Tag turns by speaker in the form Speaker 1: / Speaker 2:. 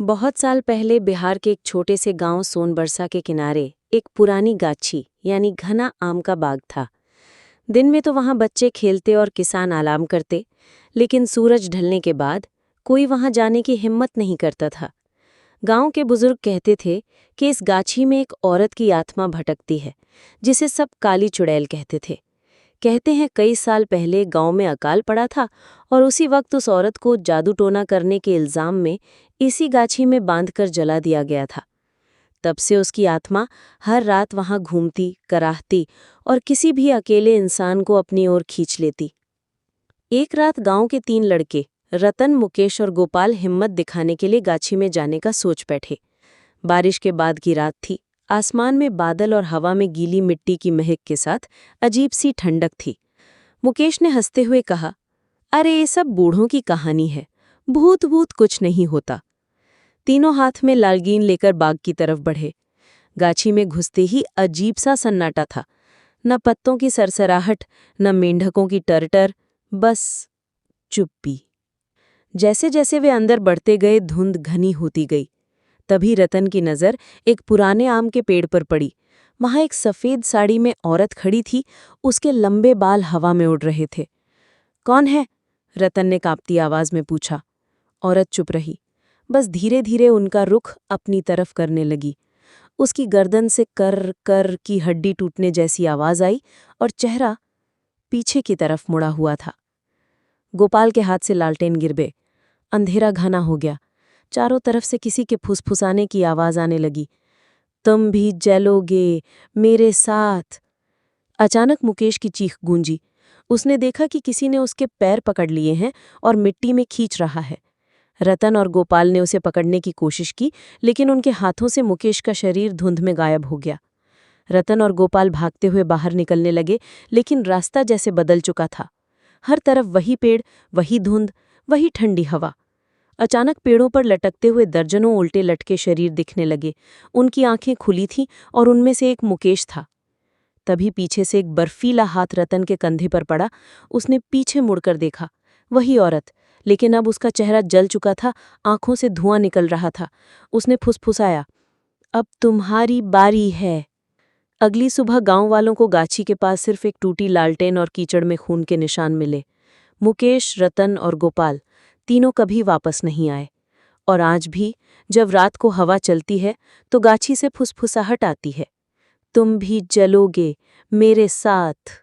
Speaker 1: बहुत साल पहले बिहार के एक छोटे से गांव सोनबरसा के किनारे एक पुरानी गाछी यानी घना आम का बाग था। दिन में तो वहां बच्चे खेलते और किसान आराम करते, लेकिन सूरज ढलने के बाद कोई वहां जाने की हिम्मत नहीं करता था। गांव के बुजुर्ग कहते थे कि इस गाछी में एक औरत की आत्मा भटकती है, जिसे सब काली चुड़ैल कहते थे। कहते हैं कई साल पहले गांव में अकाल पड़ा था और उसी वक्त उस औरत को जादू टोना करने के इल्जाम में इसी गाछी में बांधकर जला दिया गया था। तब से उसकी आत्मा हर रात वहां घूमती, कराहती और किसी भी अकेले इंसान को अपनी ओर खींच लेती। एक रात गांव के 3 लड़के रतन, मुकेश और गोपाल हिम्मत दिखाने के लिए गाछी में जाने का सोच बैठे। बारिश के बाद की रात थी। आसमान में बादल और हवा में गीली मिट्टी की महक के साथ अजीब सी ठंडक थी। मुकेश ने हंसते हुए कहा, अरे ये सब बूढ़ों की कहानी है, भूत भूत कुछ नहीं होता। तीनों हाथ में लालगीन लेकर बाग की तरफ बढ़े। गाछी में घुसते ही अजीब सा सन्नाटा था। न पत्तों की सरसराहट, न मेंढकों की टरटर, बस चुप्पी। जैसे जैसे वे अंदर बढ़ते गए धुंध घनी होती गई। तभी रतन की नजर एक पुराने आम के पेड़ पर पड़ी। वहां एक सफेद साड़ी में औरत खड़ी थी, उसके लंबे बाल हवा में उड़ रहे थे। कौन है? रतन ने कांपती आवाज में पूछा। औरत चुप रही, बस धीरे धीरे उनका रुख अपनी तरफ करने लगी। उसकी गर्दन से कर कर की हड्डी टूटने जैसी आवाज आई और चेहरा पीछे की तरफ मुड़ा हुआ था। गोपाल के हाथ से लालटेन गिर गए। अंधेरा घना हो गया। चारों तरफ से किसी के फुसफुसाने की आवाज आने लगी। तुम भी जलोगे मेरे साथ। अचानक मुकेश की चीख गूंजी। उसने देखा कि किसी ने उसके पैर पकड़ लिए हैं और मिट्टी में खींच रहा है। रतन और गोपाल ने उसे पकड़ने की कोशिश की, लेकिन उनके हाथों से मुकेश का शरीर धुंध में गायब हो गया। रतन और गोपाल भागते हुए बाहर निकलने लगे, लेकिन रास्ता जैसे बदल चुका था। हर तरफ वही पेड़, वही धुंध, वही ठंडी हवा। अचानक पेड़ों पर लटकते हुए दर्जनों उल्टे लटके शरीर दिखने लगे। उनकी आंखें खुली थीं और उनमें से एक मुकेश था। तभी पीछे से एक बर्फीला हाथ रतन के कंधे पर पड़ा। उसने पीछे मुड़कर देखा। वही औरत, लेकिन अब उसका चेहरा जल चुका था, आंखों से धुआं निकल रहा था। उसने फुसफुसाया, अब तुम्हारी बारी है। अगली सुबह गांव वालों को गाछी के पास सिर्फ एक टूटी लालटेन और कीचड़ में खून के निशान मिले। मुकेश, रतन और गोपाल तीनों कभी वापस नहीं आए। और आज भी जब रात को हवा चलती है तो गाछी से फुसफुसाहट आती है, तुम भी जलोगे मेरे साथ।